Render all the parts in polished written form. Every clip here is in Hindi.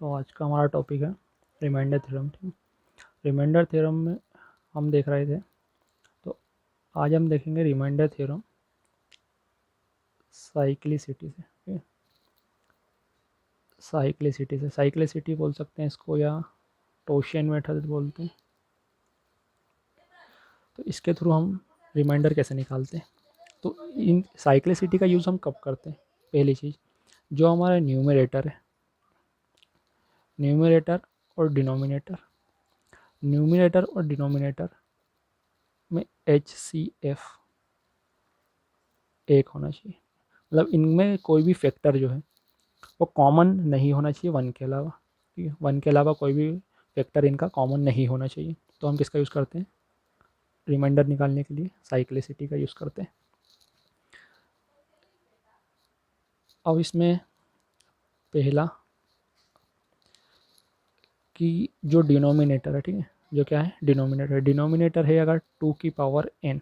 तो आज का हमारा टॉपिक है रिमाइंडर थ्योरम। ठीक, रिमाइंडर थ्योरम में हम देख रहे थे, तो आज हम देखेंगे रिमाइंडर थ्योरम साइक्लिसिटी से। ठीक है, साइक्लिसिटी बोल सकते हैं इसको, या टोशियन मेथड बोलते हैं। तो इसके थ्रू हम रिमाइंडर कैसे निकालते हैं, तो इन साइक्लिसिटी का यूज़ हम कब करते हैं। पहली चीज़, जो हमारा न्यूमरेटर है, न्यूमरेटर और डिनोमिनेटर, न्यूमरेटर और डिनोमिनेटर में HCF एक होना चाहिए। मतलब इनमें कोई भी फैक्टर जो है वो कॉमन नहीं होना चाहिए वन के अलावा। ठीक है, वन के अलावा कोई भी फैक्टर इनका कॉमन नहीं होना चाहिए। तो हम किसका यूज़ करते हैं, रिमाइंडर निकालने के लिए साइक्लिसिटी का यूज़ करते हैं। अब इसमें पहला कि जो डिनोमिनेटर है, ठीक है, जो क्या है डिनोमिनेटर है अगर 2 की पावर n,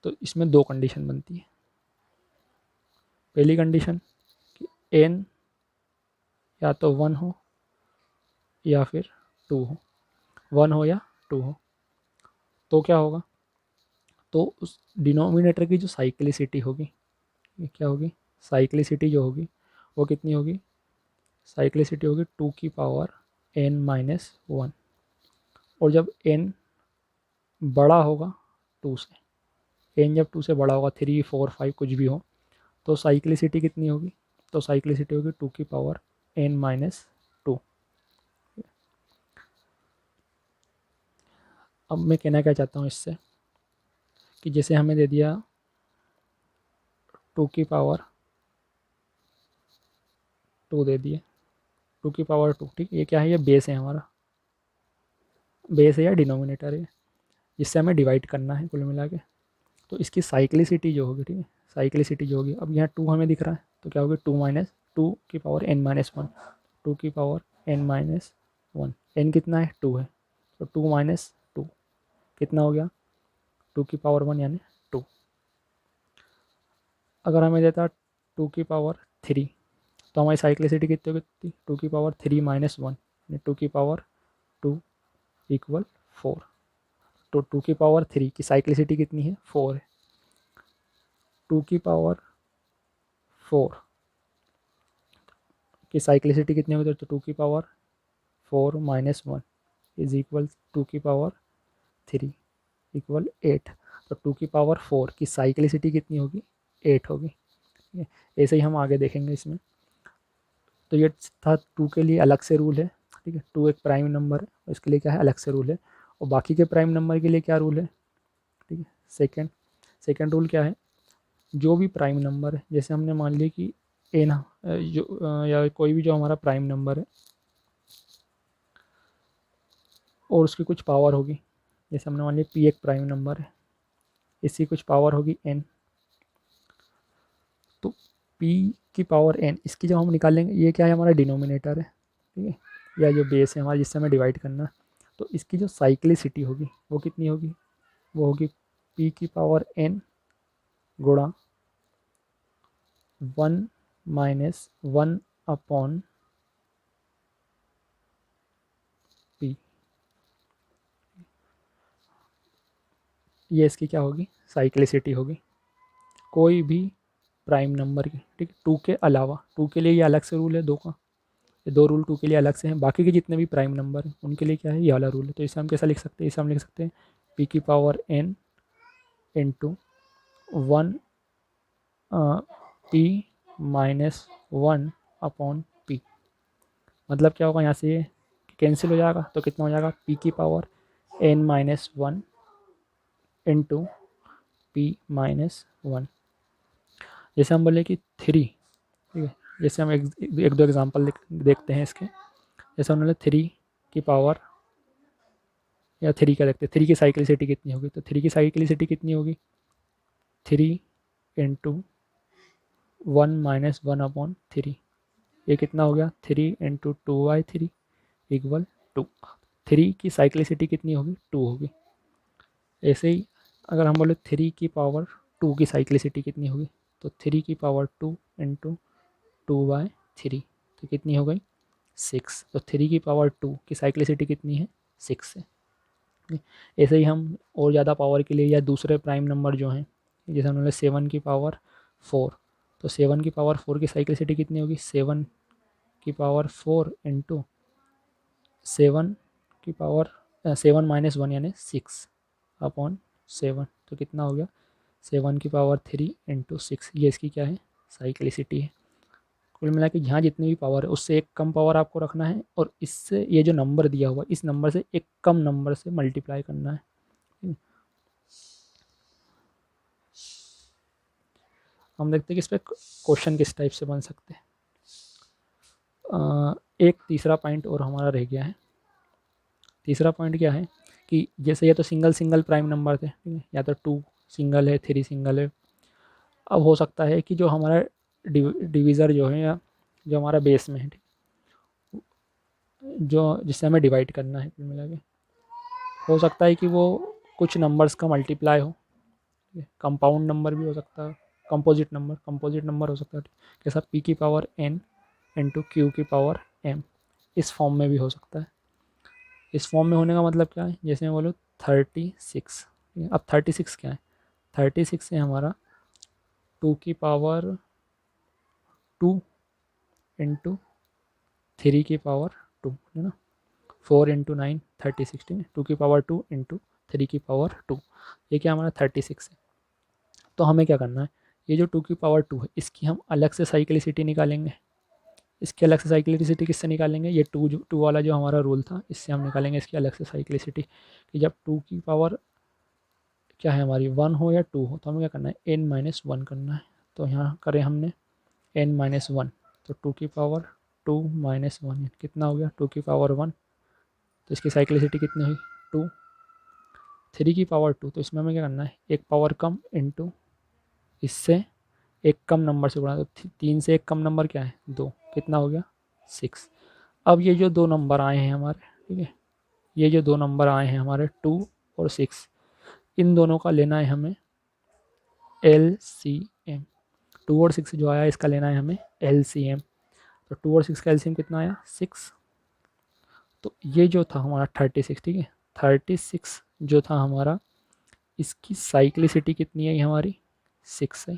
तो इसमें दो कंडीशन बनती है। पहली कंडीशन कि n या तो 1 हो या फिर 2 हो, 1 हो या 2 हो। तो क्या होगा, तो उस डिनोमिनेटर की जो साइक्लिसिटी होगी, ये क्या होगी, साइक्लिसिटी जो होगी वो कितनी होगी, साइक्लिसिटी होगी 2 की पावर n-1। और जब n बड़ा होगा 2 से, n जब 2 से बड़ा होगा, 3, 4, 5 कुछ भी हो, तो साइक्लिसिटी कितनी होगी, तो साइक्लिसिटी होगी 2 की पावर n-2। अब मैं कहना क्या चाहता हूँ इससे, कि जैसे हमें दे दिया 2 की पावर 2 दे दिए, 2 की पावर 2, ठीक, ये क्या है, ये बेस है हमारा, बेस है या डिनोमिनेटर है, जिससे हमें डिवाइड करना है कुल मिला के। तो इसकी साइक्लिसिटी जो होगी, ठीक है, साइक्लिसिटी जो होगी, अब यहाँ 2 हमें दिख रहा है, तो क्या होगी, 2 की पावर n-1, 2 की पावर n-1, n कितना है, 2 है, तो 2 माइनस 2 कितना हो गया, 2 की पावर 1 यानी 2। अगर हमें देता 2 की पावर 3, तो हमारी साइक्लिसिटी कितनी होगी, 2 की पावर 3-1 यानी 2 की पावर 2 इक्वल 4। तो 2 की पावर 3 की साइक्लिसिटी कितनी है, 4 है। 2 की पावर 4 की साइक्लिसिटी कितनी होगी, तो 2 की पावर 4-1 इज इक्वल 2 की पावर 3 इक्वल 8। तो 2 की पावर 4 की साइक्लिसिटी कितनी होगी, 8 होगी। ठीक है, ऐसे ही हम आगे देखेंगे इसमें। तो ये था 2 के लिए अलग से रूल है। ठीक है, 2 एक प्राइम नंबर है, इसके लिए क्या है, अलग से रूल है। और बाकी के प्राइम नंबर के लिए क्या रूल है, ठीक है, सेकेंड रूल क्या है, जो भी प्राइम नंबर है, जैसे हमने मान लिया कि एन जो या कोई भी जो हमारा प्राइम नंबर है और उसकी कुछ पावर होगी, जैसे हमने मान लिया पी एक प्राइम नंबर है, इसकी कुछ पावर होगी एन, तो पी की पावर एन, इसकी जब हम निकालेंगे, ये क्या है, हमारा डिनोमिनेटर है, ठीक है, या जो बेस है हमारा जिससे हमें डिवाइड करना है, तो इसकी जो साइक्लिसिटी होगी वो कितनी होगी, वो होगी पी की पावर एन गुणा 1-1 अपॉन पी। ये इसकी क्या होगी, साइक्लिसिटी होगी, कोई भी प्राइम नंबर की, ठीक है, 2 के अलावा, 2 के लिए ये अलग से रूल है, 2 का, ये 2 रूल 2 के लिए अलग से हैं, बाकी के जितने भी प्राइम नंबर हैं उनके लिए क्या है, ये वाला रूल है। तो इसे हम कैसा लिख सकते हैं, इसे हम लिख सकते हैं पी की power n into 1 p-1 upon p. मतलब क्या होगा, यहाँ से ये कैंसिल हो जाएगा, तो कितना हो जाएगा, p की पावर n-1 इंटू p-1। जैसे हम बोले कि 3, ठीक है, जैसे हम एक दो एग्जांपल देखते हैं इसके। जैसे उन्होंने 3 की पावर, या 3 का देखते हैं, 3 की साइक्लिसिटी कितनी होगी, तो 3 की साइक्लिसिटी कितनी होगी, 3 इंटू 1-1 अपॉन 3, ये कितना हो गया, 3 इंटू 2/3 इक्वल 2। 3 की साइक्लिसिटी कितनी होगी, 2 होगी। ऐसे ही अगर हम बोले 3 की पावर 2 की साइक्लिसिटी कितनी होगी, तो 3 की पावर 2 इंटू 2/3 तो कितनी हो गई 6। तो 3 की पावर 2 की साइक्लिसिटी कितनी है 6 है। ऐसे ही हम और ज़्यादा पावर के लिए या दूसरे प्राइम नंबर जो हैं, जैसे हमने 7 की पावर 4, तो 7 की पावर 4 की साइक्लिसिटी कितनी होगी 7 की पावर 4 इंटू 7 की पावर 7 माइनस 1 यानी 6 अपॉन 7, तो कितना हो गया 7 की पावर 3 इंटू 6, ये इसकी क्या है साइक्लिसिटी है। कुल मिला के यहाँ जितनी भी पावर है उससे एक कम पावर आपको रखना है, और इससे ये जो नंबर दिया हुआ इस नंबर से एक कम नंबर से मल्टीप्लाई करना है। हम देखते हैं कि इस पर क्वेश्चन किस टाइप से बन सकते हैं। एक तीसरा पॉइंट और हमारा रह गया है। तीसरा पॉइंट क्या है कि जैसे ये तो सिंगल सिंगल प्राइम नंबर थे, ठीक है, या तो 2 सिंगल है 3 सिंगल है। अब हो सकता है कि जो हमारा डिवीज़र जो है या जो हमारा बेस में है, जो जिससे हमें डिवाइड करना है, कुल मिला के हो सकता है कि वो कुछ नंबर्स का मल्टीप्लाई हो, कंपाउंड नंबर भी हो सकता है, कंपोजिट नंबर हो सकता है, कैसा p की पावर n इंटू क्यू की पावर m, इस फॉर्म में भी हो सकता है। इस फॉर्म में होने का मतलब क्या है, जैसे मैं बोलूँ 36, अब 36 क्या है 36 है हमारा 2 की पावर 2 इंटू 3 की पावर 2, है ना, 4 इंटू 9 36, 2 की पावर 2 इंटू 3 की पावर 2, ये क्या हमारा 36 है। तो हमें क्या करना है, ये जो 2 की पावर 2 है इसकी हम अलग से साइक्लिसिटी निकालेंगे। इसकी अलग से साइक्लिसिटी किससे निकालेंगे, ये 2 वाला जो हमारा रूल था इससे हम निकालेंगे इसकी अलग से साइक्लिसिटी, कि जब 2 की पावर क्या है हमारी 1 हो या 2 हो तो हमें क्या करना है n-1 करना है। तो यहाँ करें हमने n-1, तो 2 की पावर 2 माइनस 1 कितना हो गया 2 की पावर 1, तो इसकी साइक्लिसिटी कितनी हुई 2। 3 की पावर 2, तो इसमें हमें क्या करना है एक पावर कम इंटू इससे एक कम नंबर से गुणा, तो 3 से एक कम नंबर क्या है 2, कितना हो गया 6। अब ये जो दो नंबर आए हैं हमारे, ठीक है, ये जो दो नंबर आए हैं हमारे 2 और 6, इन दोनों का लेना है हमें LCM। 2 और 6 जो आया इसका लेना है हमें LCM, तो 2 और 6 का LCM कितना आया 6। तो ये जो था हमारा 36, ठीक है, 36 जो था हमारा इसकी साइक्लिसिटी कितनी है हमारी 6 है।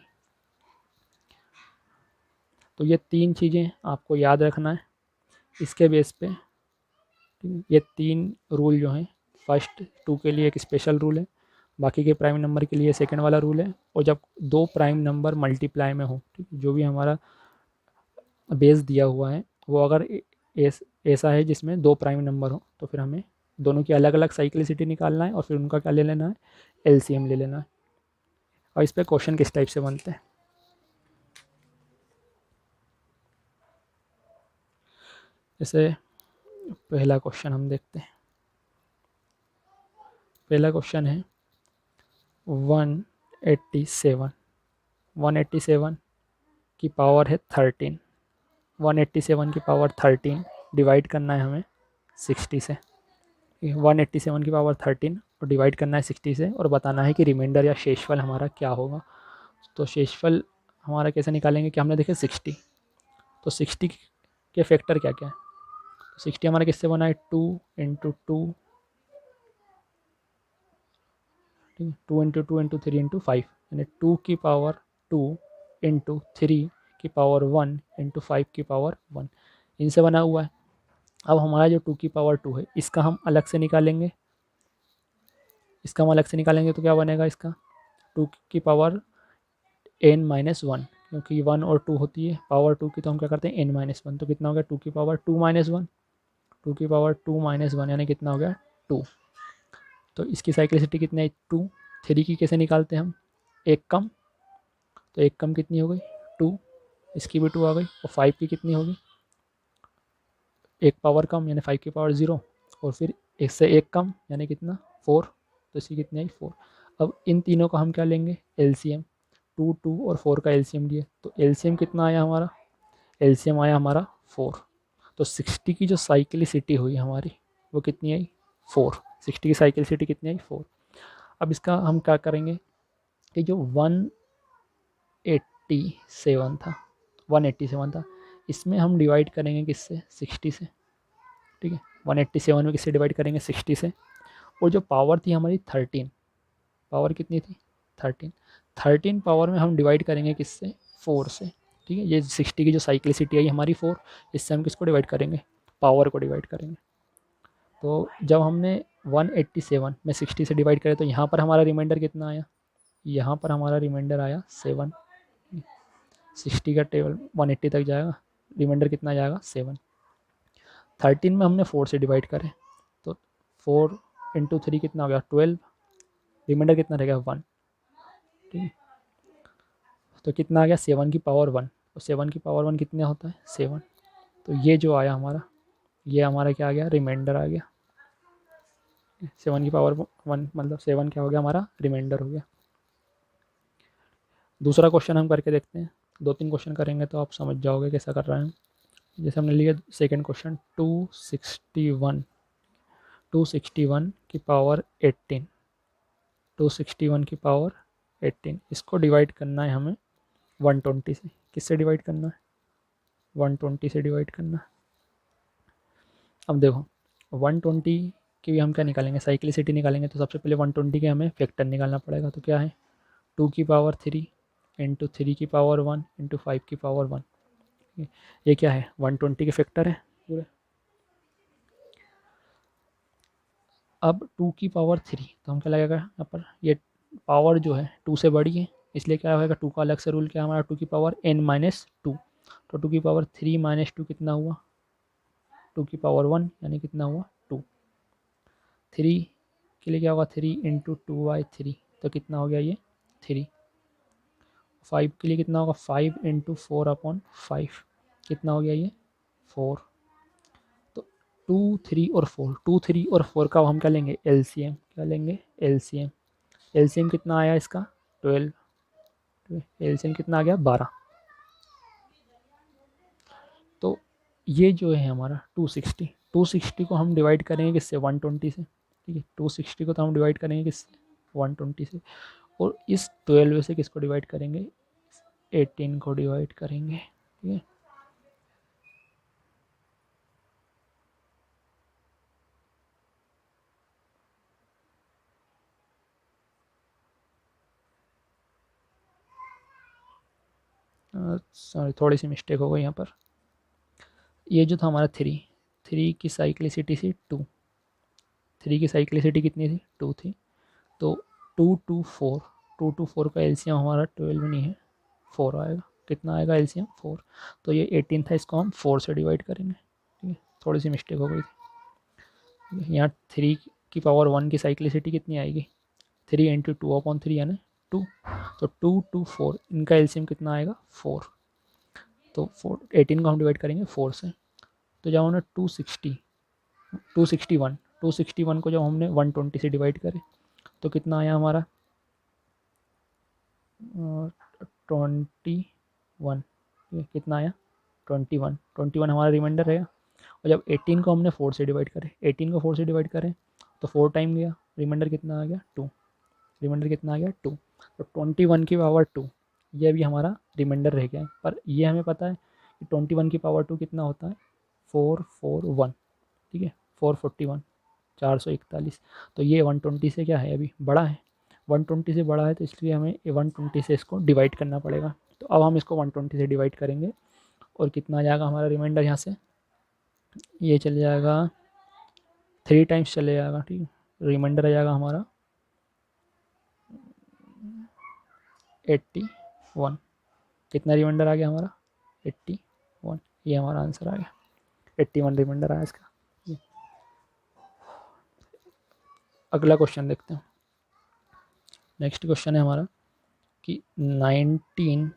तो ये 3 चीज़ें आपको याद रखना है इसके बेस पे, ठीक है। ये 3 रूल जो हैं, फर्स्ट 2 के लिए एक स्पेशल रूल है, बाकी के प्राइम नंबर के लिए सेकंड वाला रूल है, और जब 2 प्राइम नंबर मल्टीप्लाई में हो, ठीक, जो भी हमारा बेस दिया हुआ है वो अगर ऐसा है जिसमें 2 प्राइम नंबर हो तो फिर हमें दोनों की अलग अलग साइक्लिसिटी निकालना है और फिर उनका क्या ले लेना है LCM ले लेना है। और इस पर क्वेश्चन किस टाइप से बनते हैं, जैसे पहला क्वेश्चन हम देखते हैं। पहला क्वेश्चन है 187, 187 की पावर है 13, 187 की पावर 13 डिवाइड करना है हमें 60 से, 187 की पावर 13 और डिवाइड करना है 60 से, और बताना है कि रिमाइंडर या शेषफल हमारा क्या होगा। तो शेषफल हमारा कैसे निकालेंगे कि हमने देखे 60, तो 60 के फैक्टर क्या क्या है, तो 60 हमारा किससे बना है 2 इंटू 2, 2 इंटू 2 इंटू 3 इंटू 5, यानी 2 की पावर 2 इंटू 3 की पावर 1 इंटू 5 की पावर 1, इनसे बना हुआ है। अब हमारा जो 2 की पावर 2 है इसका हम अलग से निकालेंगे, तो क्या बनेगा इसका 2 की पावर n-1, क्योंकि 1 और 2 होती है पावर 2 की, तो हम क्या करते हैं n-1, तो कितना हो गया 2 की पावर 2 माइनस 1, 2 की पावर 2 माइनस 1 यानी कितना हो गया 2। तो इसकी साइक्लिसिटी कितनी है 2। 3 की कैसे निकालते हैं हम, एक कम, तो एक कम कितनी हो गई 2, इसकी भी 2 आ गई, और 5 की कितनी होगी एक पावर कम यानी 5 की पावर 0, और फिर इससे एक कम यानी कितना 4, तो इसकी कितनी आई 4। अब इन तीनों का हम क्या लेंगे LCM, 2, 2 और 4 का LCM लिए, तो LCM कितना आया हमारा, LCM आया हमारा 4। तो 60 की जो साइक्लिसिटी हुई हमारी वो कितनी आई 4, 60 की साइक्लिसिटी कितनी आई 4। अब इसका हम क्या करेंगे कि जो 187 था 187 था इसमें हम डिवाइड करेंगे किससे, 60 से, ठीक है। 187 में किससे डिवाइड करेंगे, 60 से। और जो पावर थी हमारी 13, पावर कितनी थी, 13, 13 पावर में हम डिवाइड करेंगे किससे, 4 से, ठीक है। ये 60 की जो साइक्लिसिटी आई हमारी 4, इससे हम किसको डिवाइड करेंगे, पावर को डिवाइड करेंगे। तो जब हमने 187 में 60 से डिवाइड करें तो यहाँ पर हमारा रिमाइंडर कितना आया, यहाँ पर हमारा रिमाइंडर आया 7। 60 का टेबल 180 तक जाएगा, रिमाइंडर कितना जाएगा 7। 13 में हमने 4 से डिवाइड करें तो 4 × 3 कितना हो गया 12, रिमाइंडर कितना रहेगा 1, ठीक है। तो कितना आ गया 7 की पावर 1, और 7 की पावर 1 कितना होता है 7। तो ये जो आया हमारा, ये हमारा क्या आ गया, रिमाइंडर आ गया। 7 की पावर 1 मतलब 7 क्या हो गया हमारा, रिमाइंडर हो गया। दूसरा क्वेश्चन हम करके देखते हैं, 2-3 क्वेश्चन करेंगे तो आप समझ जाओगे कैसा कर रहे हैं। जैसे हमने लिया सेकंड क्वेश्चन, 261 की पावर 18, 261 की पावर 18, इसको डिवाइड करना है हमें 120 से। किससे डिवाइड करना है, 120 से डिवाइड करना है। अब देखो 120 की भी हम क्या निकालेंगे, साइक्लिसिटी निकालेंगे। तो सबसे पहले 120 के हमें फैक्टर निकालना पड़ेगा। तो क्या है, 2 की पावर 3 × 3 की पावर 1 × 5 की पावर 1। ये क्या है, 120 के फैक्टर है पूरे। अब 2 की पावर 3, तो हम क्या लगेगा यहाँ पर, ये पावर जो है 2 से बड़ी है, इसलिए क्या होगा 2 का अलग से रूल क्या हमारा, 2 की पावर n-2। तो 2 की पावर 3 - 2 कितना हुआ, 2 की पावर 1 यानी कितना हुआ 2। 3 के लिए क्या होगा, 3 × 2/3, तो कितना हो गया ये 3। 5 के लिए कितना होगा, 5 × 4/5, कितना हो गया ये 4। तो 2, 3 और 4, 2, 3 और 4 का हम क्या लेंगे, LCM, क्या लेंगे LCM। LCM कितना आया इसका 12, LCM कितना आ गया 12। तो ये जो है हमारा 260 को हम डिवाइड करेंगे किससे, 120 से, ठीक है। 260 को तो हम डिवाइड करेंगे किससे, 120 से। और इस 12 से किसको डिवाइड करेंगे, 18 को डिवाइड करेंगे, ठीक है। सॉरी थोड़ी सी मिस्टेक हो गई यहाँ पर। ये जो था हमारा 3 की साइक्लिसिटी थी 2, 3 की साइक्लिसिटी कितनी थी 2 थी। तो 2 to 4 का एलसीएम हमारा 12 नहीं है 4 आएगा। कितना आएगा एलसीएम 4। तो ये 18 था, इसको हम 4 से डिवाइड करेंगे, ठीक है। थोड़ी सी मिस्टेक हो गई थी। यहाँ 3 की पावर 1 की साइक्लिसिटी कितनी आएगी, 3 × 2/3 यानी 2। तो 2 to 4 इनका एलसीएम कितना आएगा 4। तो 18 को हम डिवाइड करेंगे 4 से। तो जब हमने 261 को जब हमने 120 से डिवाइड करे तो कितना आया हमारा 21। कितना आया 21 हमारा रिमाइंडर रहेगा। और जब 18 को हमने 4 से डिवाइड करें, 18 को 4 से डिवाइड करें तो 4 टाइम गया, रिमाइंडर कितना आ गया 2, रिमाइंडर कितना आ गया 2। तो 21 की पावर 2 ये भी हमारा रिमाइंडर रह गया। पर ये हमें पता है कि 21 की पावर 2 कितना होता है 441, ठीक है 441, 441। तो ये 120 से क्या है अभी बड़ा है, 120 से बड़ा है, तो इसलिए हमें 120 से इसको डिवाइड करना पड़ेगा। तो अब हम इसको 120 से डिवाइड करेंगे और कितना आ जाएगा हमारा रिमाइंडर, यहाँ से ये चले जाएगा 3 टाइम्स चले जाएगा, ठीक है। रिमाइंडर आ जाएगा हमारा 81। कितना रिमाइंडर आ गया हमारा 81, ये हमारा आंसर आ गया, 81 रिमाइंडर आया इसका। अगला क्वेश्चन देखते हैं। नेक्स्ट क्वेश्चन है हमारा कि 19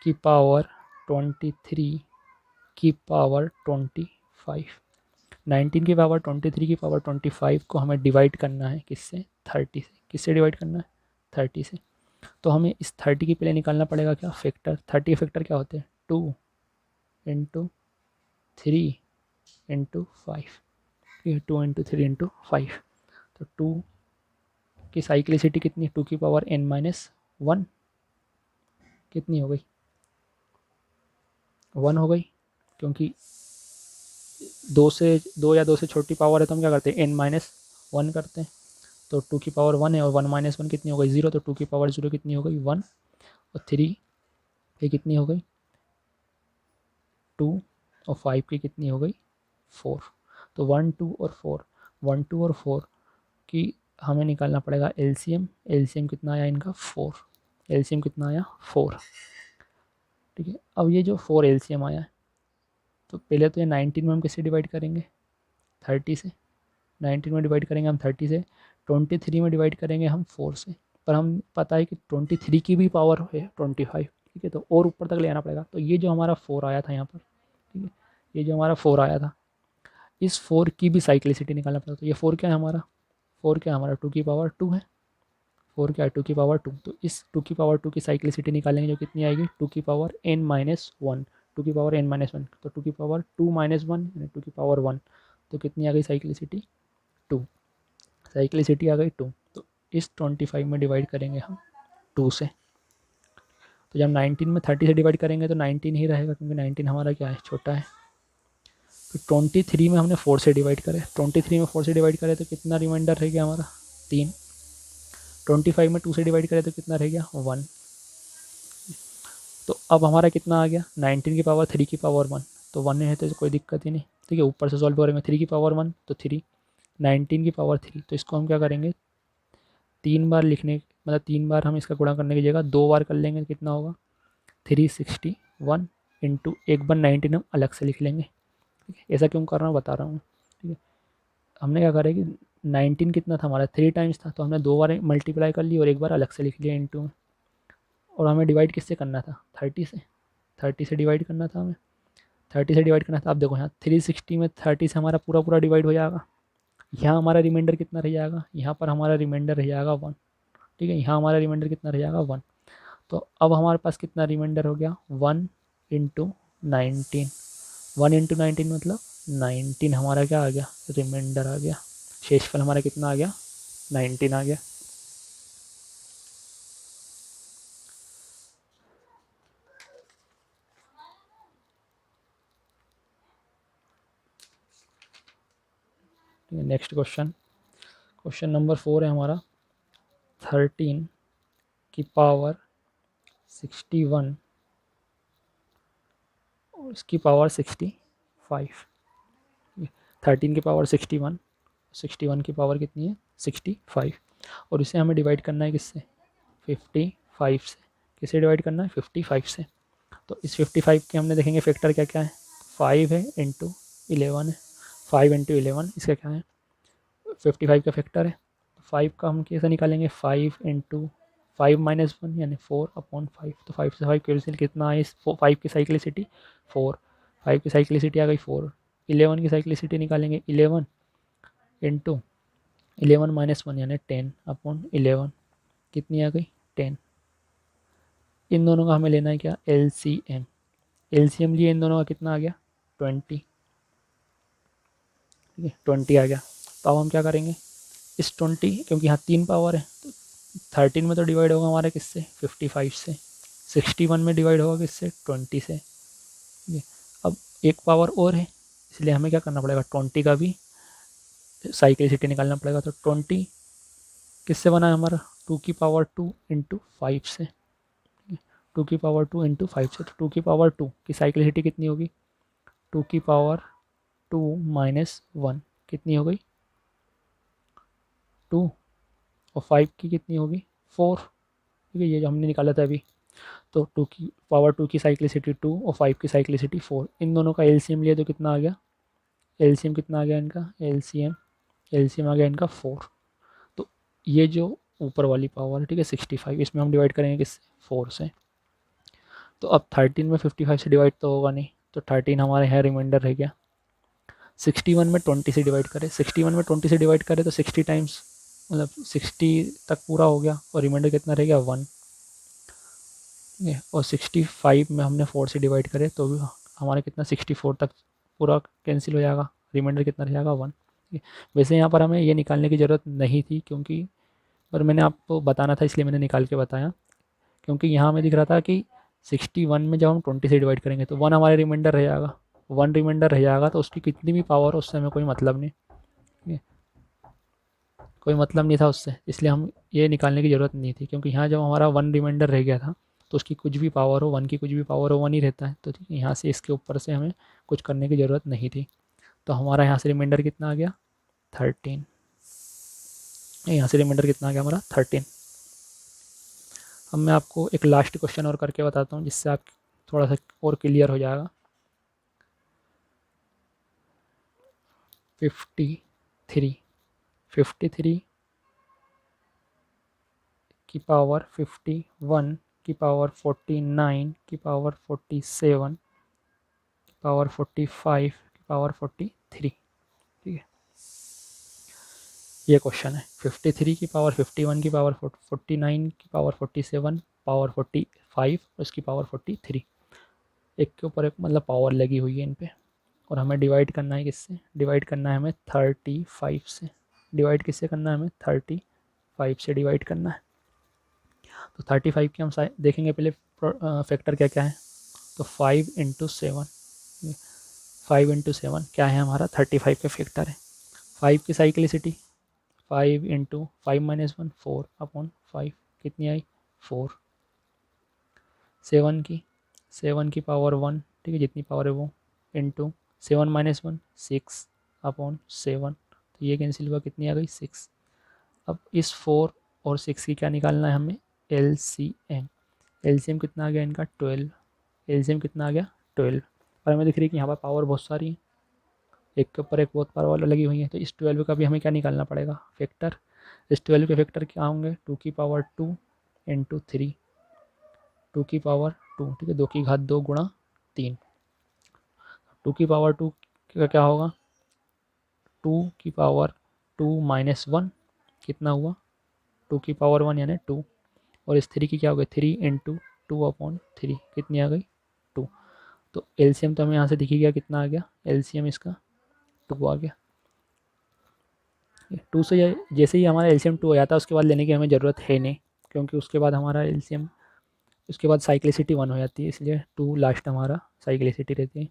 की पावर 23 की पावर 25, 19 की पावर 23 की पावर 25 को हमें डिवाइड करना है किससे, 30 से। किससे डिवाइड करना है 30 से। तो हमें इस 30 की पहले निकालना पड़ेगा क्या फैक्टर, 30 के फैक्टर क्या होते हैं 2 × 3 × 5, 2 × 3 × 5। तो 2 की साइक्लिसिटी कितनी, 2 की पावर n-1 कितनी हो गई 1 हो गई, क्योंकि 2 या 2 से छोटी पावर है तो हम क्या करते हैं n-1 करते हैं। तो 2 की पावर 1 है और 1 - 1 कितनी हो गई 0, तो 2 की पावर 0 कितनी हो गई 1, और 3 ये कितनी हो गई 2, और 5 की कितनी हो गई 4। तो 1 2 और 4, 1 2 और 4 की हमें निकालना पड़ेगा एलसीएम। एलसीएम कितना आया इनका 4, एलसीएम कितना आया 4। ठीक है, अब ये जो 4 एलसीएम आया है, तो पहले तो ये 19 में हम किससे डिवाइड करेंगे 30 से, 19 में डिवाइड करेंगे हम 30 से, 23 में डिवाइड करेंगे हम 4 से, पर हम पता है कि 23 की भी पावर है 25। ठीक है, तो और ऊपर तक ले आना पड़ेगा। तो ये जो हमारा 4 आया था यहाँ पर, ठीक है, ये जो हमारा 4 आया था, इस 4 की भी साइक्लिसिटी निकालना पड़ता। तो ये 4 क्या है हमारा, 4 क्या है हमारा 2 की पावर 2 है, 4 क्या है 2 की पावर 2। तो इस 2 की पावर 2 की साइक्लिसिटी निकालेंगे जो कितनी आएगी 2 की पावर n-1, 2 की पावर n-1, तो 2 की पावर 2 - 1 यानी 2 की पावर 1, तो कितनी आ गई साइक्लिसिटी 2, साइक्लिसिटी आ गई 2। तो इस 25 में डिवाइड करेंगे हम 2 से। तो जब 19 में 30 से डिवाइड करेंगे तो 19 ही रहेगा, क्योंकि 19 हमारा क्या है छोटा है। तो 23 में हमने 4 से डिवाइड करे, 23 में 4 से डिवाइड करें तो कितना रिमाइंडर रह गया हमारा 3। 25 में 2 से डिवाइड करें तो कितना रह गया 1। तो अब हमारा कितना आ गया 19 की पावर 3 की पावर 1, तो 1 है तो कोई दिक्कत ही नहीं। ठीक है, ऊपर से सॉल्व करेंगे 3 की पावर 1 तो 3, 19 की पावर 3, तो इसको हम क्या करेंगे 3 बार लिखने, मतलब 3 बार हम इसका गुणा करने की जगह 2 बार कर लेंगे, कितना होगा 361 इंटू एक बार 19 हम अलग से लिख लेंगे। ठीक है, ऐसा क्यों कर रहा हूँ बता रहा हूँ। ठीक है, हमने क्या करा कि 19 कितना था हमारा 3 टाइम्स था, तो हमने 2 बार मल्टीप्लाई कर ली और एक बार अलग से लिख लिया इंटू। और हमें डिवाइड किससे करना था 30 से, 30 से डिवाइड करना था हमें, 30 से डिवाइड करना था। अब देखो यहाँ 360 में 30 से हमारा पूरा पूरा डिवाइड हो जाएगा। यहाँ हमारा रिमाइंडर कितना रह जाएगा, यहाँ पर हमारा रिमाइंडर रह जाएगा 1। ठीक है, यहाँ हमारा रिमाइंडर कितना रह जाएगा 1। तो अब हमारे पास कितना रिमाइंडर हो गया 1 इंटू 19, 1 इंटू 19 मतलब 19 हमारा क्या आ गया रिमाइंडर आ गया। शेषफल हमारा कितना आ गया 19 आ गया। ठीक है, नेक्स्ट क्वेश्चन, क्वेश्चन नंबर 4 है हमारा 13 की पावर 61 और इसकी पावर 65। 13 की पावर 61, 61 की पावर कितनी है 65, और इसे हमें डिवाइड करना है किससे 55 से। किसे डिवाइड करना है 55 से। तो इस 55 के हमने देखेंगे फैक्टर क्या क्या है, 5 है इंटू 11 है, 5 इंटू 11 इसका क्या है 55 का फैक्टर है। 5 का हम कैसे निकालेंगे 5 इंटू 5 - 1 यानी 4/5। तो 5 से 5 कैंसिल कितना है इस 5 की साइक्लिसिटी 4, 5 की साइक्लिसिटी आ गई 4। 11 की साइक्लिसिटी निकालेंगे 11 इंटू 11 - 1 यानी 10/11 कितनी आ गई 10। इन दोनों का हमें लेना है क्या LCM, LCM लिए इन दोनों का कितना आ गया 20। ठीक है 20 आ गया। तो अब हम क्या करेंगे इस 20, क्योंकि यहाँ 3 पावर है तो 13 में तो डिवाइड होगा हमारे किससे 55 से, 61 में डिवाइड होगा किससे 20 से। ठीक है, अब एक पावर और है इसलिए हमें क्या करना पड़ेगा 20 का भी साइक्लिसिटी निकालना पड़ेगा। तो 20 किससे बना है हमारा 2 की पावर 2 इंटू 5 से, 2 की पावर 2 इंटू 5 से। तो 2 की पावर 2 की साइक्लिसिटी कितनी होगी 2 की पावर 2 - 1 कितनी हो गई 2, और 5 की कितनी होगी 4। ठीक है, ये जो हमने निकाला था अभी। तो 2 की पावर 2 की साइक्लिसिटी 2 और 5 की साइक्लिसिटी 4, इन दोनों का एलसीएम लिया तो कितना आ गया एलसीएम कितना आ गया इनका एलसीएम आ गया इनका 4। तो ये जो ऊपर वाली पावर है ठीक है 65, इसमें हम डिवाइड करेंगे किससे 4 से। तो अब 13 में 55 से डिवाइड तो होगा नहीं, तो 13 हमारे यहाँ रिमाइंडर रह गया। 61 में 20 से डिवाइड करें, 61 में 20 से डिवाइड करें तो 60 टाइम्स मतलब 60 तक पूरा हो गया, और रिमाइंडर कितना रह गया 1। ठीक है, और 65 में हमने 4 से डिवाइड करें तो भी हमारा कितना 64 तक पूरा कैंसिल हो जाएगा, रिमाइंडर कितना रह जाएगा 1। ठीक है, वैसे यहाँ पर हमें ये निकालने की ज़रूरत नहीं थी, क्योंकि पर मैंने आपको बताना था इसलिए मैंने निकाल के बताया, क्योंकि यहाँ हमें दिख रहा था कि 61 में जब हम 20 से डिवाइड करेंगे तो 1 हमारे रिमाइंडर रह जाएगा, 1 रिमाइंडर रह जाएगा, तो उसकी कितनी भी पावर हो उससे हमें कोई मतलब नहीं, ठीक है, कोई मतलब नहीं था उससे, इसलिए हम ये निकालने की ज़रूरत नहीं थी, क्योंकि यहाँ जब हमारा 1 रिमाइंडर रह गया था तो उसकी कुछ भी पावर हो, 1 की कुछ भी पावर हो 1 ही रहता है, तो ठीक है, यहाँ से इसके ऊपर से हमें कुछ करने की ज़रूरत नहीं थी। तो हमारा यहाँ से रिमाइंडर कितना आ गया 13, यहाँ से रिमाइंडर कितना आ गया हमारा 13। अब मैं आपको एक लास्ट क्वेश्चन और करके बताता हूँ जिससे आप थोड़ा सा और क्लियर हो जाएगा। 53 की पावर 51 की पावर 49 की पावर 47 की पावर 45 की पावर 43, ठीक है, ये क्वेश्चन है। 53 की पावर 51 की पावर 49 की पावर 47 पावर 45 और इसकी पावर 43, एक के ऊपर एक मतलब पावर लगी हुई है इन पे, और हमें डिवाइड करना है किससे, डिवाइड करना है हमें 35 से। डिवाइड किससे करना है हमें 35 से डिवाइड करना है। तो 35 की हम देखेंगे पहले फैक्टर क्या क्या है। तो 5 × 7, 5 × 7 क्या है हमारा 35 का फैक्टर है। 5 की साइक्लिसिटी 5 × 5 - 1 4/5 कितनी आई 4। 7 की पावर 1, ठीक है, जितनी पावर है वो, इंटू 7 - 1 6/7, तो ये कैंसिल हुआ, कितनी आ गई 6। अब इस 4 और 6 की क्या निकालना है हमें LCM। LCM कितना आ गया इनका 12। LCM कितना आ गया 12। और हमें दिख रही है कि यहाँ पर पावर बहुत सारी है, एक के ऊपर एक बहुत पावर लगी हुई है, तो इस 12 का भी हमें क्या निकालना पड़ेगा फैक्टर। इस 12 के फैक्टर क्या होंगे 2 की पावर 2 × 3, 2 की पावर 2, ठीक है, 2 की घात 2 गुणा 3। 2 की पावर 2 का क्या होगा 2 की पावर 2 - 1 कितना हुआ 2 की पावर 1 यानी 2, और इस 3 की क्या हो गई 3 × 2/3 कितनी आ गई 2। तो एलसीएम तो हमें यहाँ से दिख ही गया कितना आ गया, एलसीएम इसका 2 आ गया। 2 से जैसे ही हमारा एलसीएम 2 हो जाता है उसके बाद लेने की हमें ज़रूरत है नहीं, क्योंकि उसके बाद हमारा एलसीएम, उसके बाद साइक्लिसिटी 1 हो जाती है, इसलिए 2 लास्ट हमारा साइक्लिसिटी रहती है।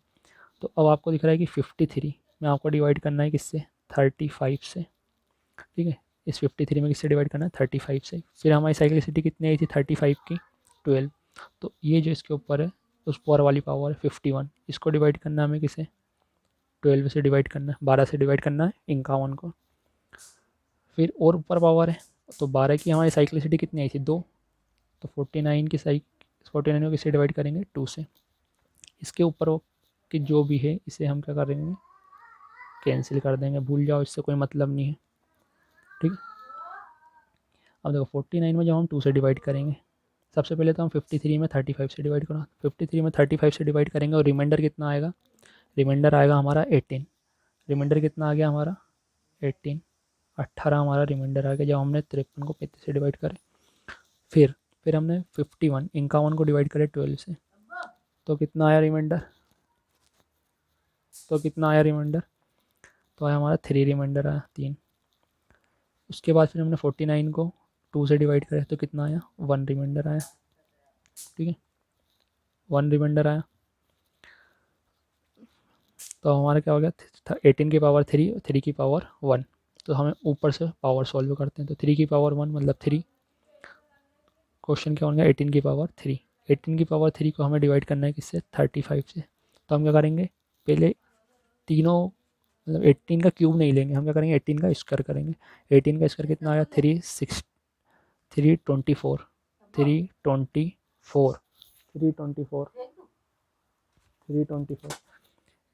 तो अब आपको दिख रहा है कि 53 में आपको डिवाइड करना है किससे 35 से, ठीक है, इस 53 में किससे डिवाइड करना है 35 से। फिर हमारी साइक्लिसिटी कितनी आई थी 35 की 12, तो ये जो इसके ऊपर है उस पावर वाली पावर 51, इसको डिवाइड करना है हमें किसे 12 से डिवाइड करना है, 12 से डिवाइड करना है 51 को। फिर और ऊपर पावर है, तो 12 की हमारी साइक्लिसिटी कितनी आई थी 2, तो 49 की 49 को किससे डिवाइड करेंगे 2 से। इसके ऊपर कि जो भी है इसे हम क्या करेंगे कैंसिल कर देंगे, भूल जाओ, इससे कोई मतलब नहीं है, ठीक। अब देखो 49 में जब हम 2 से डिवाइड करेंगे, सबसे पहले तो हम 53 में 35 से डिवाइड करो, 53 में 35 से डिवाइड करेंगे और रिमाइंडर कितना आएगा, रिमाइंडर आएगा हमारा 18। रिमाइंडर कितना आ गया हमारा 18, 18 हमारा रिमाइंडर आ गया जब हमने 53 को 35 से डिवाइड करे। फिर हमने 51 को डिवाइड करे 12 से, तो कितना आया रिमाइंडर, तो आया हमारा 3 रिमाइंडर आया 3। उसके बाद फिर हमने 49 को 2 से डिवाइड करे तो कितना आया 1 रिमाइंडर आया, ठीक है, 1 रिमाइंडर आया। तो हमारा क्या हो गया 18 की पावर 3, 3 की पावर 1, तो हमें ऊपर से पावर सॉल्व करते हैं, तो 3 की पावर 1 मतलब 3, क्वेश्चन क्या होगा 18 की पावर 3। 18 की पावर 3 को हमें डिवाइड करना है किससे 35 से, तो हम क्या करेंगे पहले तीनों मतलब 18 का क्यूब नहीं लेंगे, हम क्या करेंगे 18 का स्क्वायर करेंगे। 18 का स्क्वायर कितना आया 324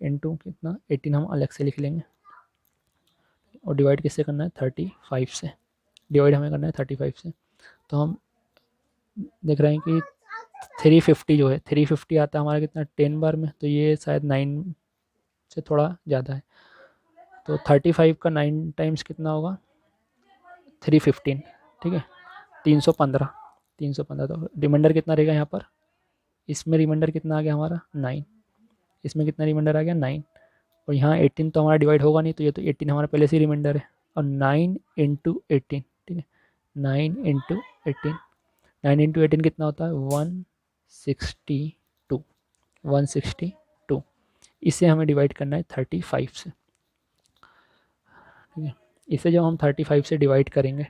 इंटू कितना 18 हम अलग से लिख लेंगे, और डिवाइड किससे करना है 35 से, डिवाइड हमें करना है 35 से। तो हम देख रहे हैं कि 350 जो है 350 आता है हमारा कितना 10 बार में, तो ये शायद 9 से थोड़ा ज़्यादा है, तो 35 का 9 टाइम्स कितना होगा 315, ठीक है 315, तो रिमाइंडर कितना रहेगा यहाँ पर, इसमें रिमाइंडर कितना आ गया हमारा 9, इसमें कितना रिमाइंडर आ गया 9, और यहाँ 18 तो हमारा डिवाइड होगा नहीं, तो ये तो 18 हमारा पहले से ही रिमाइंडर है, और 9 × 18, ठीक है 9 × 18, 9 × 18 कितना होता है 162 162, इसे हमें डिवाइड करना है 35 से, ठीक है। इसे जब हम 35 से डिवाइड करेंगे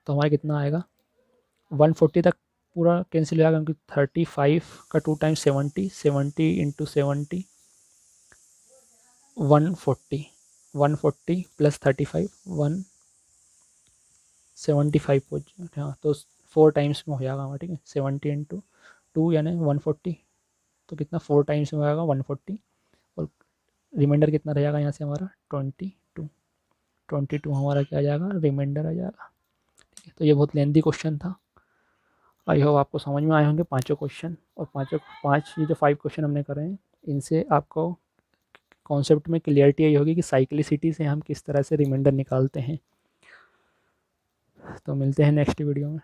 तो हमारा कितना आएगा, 140 तक पूरा कैंसिल हो जाएगा, क्योंकि 35 का 2 टाइम्स 70, 70 इंटू 70 140, 140 प्लस 35 175 हो, हाँ तो 4 टाइम्स में हो जाएगा हमारा, ठीक है। 70 इंटू 2 यानी 140, तो कितना 4 टाइम्स में हो जाएगा 140, और रिमाइंडर कितना रह जाएगा यहाँ से हमारा 22 हमारा क्या आ जाएगा, रिमाइंडर आ जाएगा, ठीक है। तो ये बहुत लेंथी क्वेश्चन था, आई होप आपको समझ में आए होंगे पांचों क्वेश्चन, और पांच ये जो 5 क्वेश्चन हमने करे हैं, इनसे आपको कॉन्सेप्ट में क्लियरिटी यही होगी कि साइक्लिसिटी से हम किस तरह से रिमाइंडर निकालते हैं। तो मिलते हैं नेक्स्ट वीडियो में।